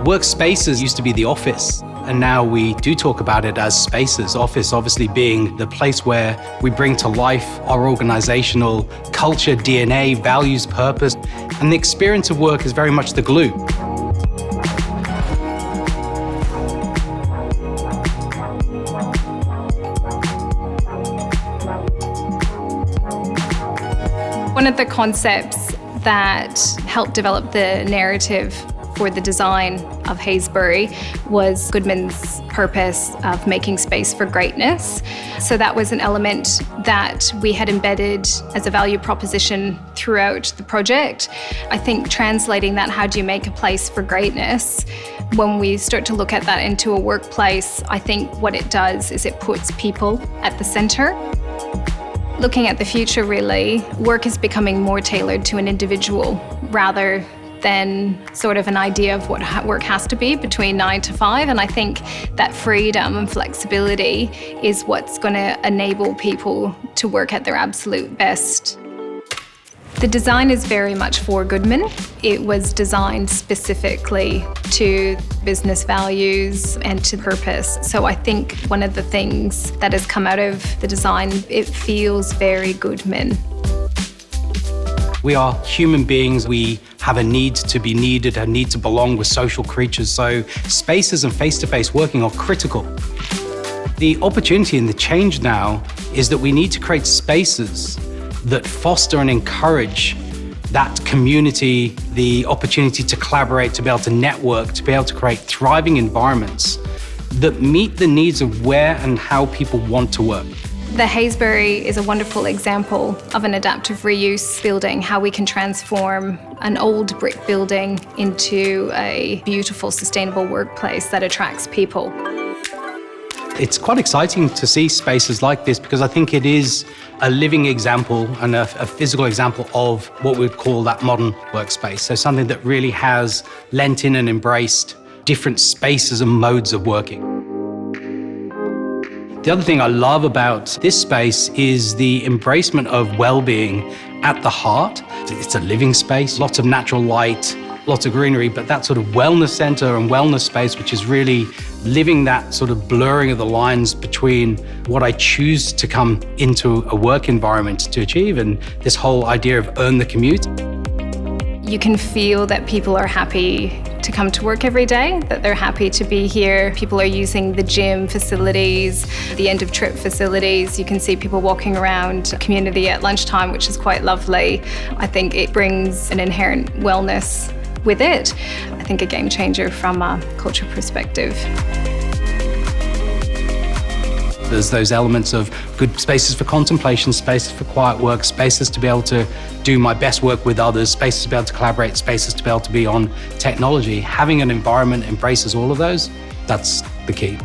Workspaces used to be the office, and now we do talk about it as spaces. Office obviously being the place where we bring to life our organizational culture, DNA, values, purpose, and the experience of work is very much the glue. One of the concepts that helped develop the narrative for the design of Hayesbery was Goodman's purpose of making space for greatness. So that was an element that we had embedded as a value proposition throughout the project. I think translating that, how do you make a place for greatness? When we start to look at that into a workplace, I think what it does is it puts people at the center. Looking at the future, really, work is becoming more tailored to an individual rather than sort of an idea of what work has to be between 9 to 5. And I think that freedom and flexibility is what's going to enable people to work at their absolute best. The design is very much for Goodman. It was designed specifically to business values and to purpose. So I think one of the things that has come out of the design, it feels very Goodman. We are human beings. We have a need to be needed, a need to belong. We're social creatures. So spaces and face-to-face working are critical. The opportunity and the change now is that we need to create spaces that foster and encourage that community, the opportunity to collaborate, to be able to network, to be able to create thriving environments that meet the needs of where and how people want to work. The Hayesbery is a wonderful example of an adaptive reuse building, how we can transform an old brick building into a beautiful, sustainable workplace that attracts people. It's quite exciting to see spaces like this because I think it is a living example and a physical example of what we'd call that modern workspace. So something that really has lent in and embraced different spaces and modes of working. The other thing I love about this space is the embracement of well-being at the heart. It's a living space, lots of natural light, lots of greenery, but that sort of wellness center and wellness space, which is really living that sort of blurring of the lines between what I choose to come into a work environment to achieve and this whole idea of earn the commute. You can feel that people are happy to come to work every day, that they're happy to be here. People are using the gym facilities, the end of trip facilities. You can see people walking around the community at lunchtime, which is quite lovely. I think it brings an inherent wellness with it. I think a game changer from a culture perspective. There's those elements of good spaces for contemplation, spaces for quiet work, spaces to be able to do my best work with others, spaces to be able to collaborate, spaces to be able to be on technology. Having an environment embraces all of those, that's the key.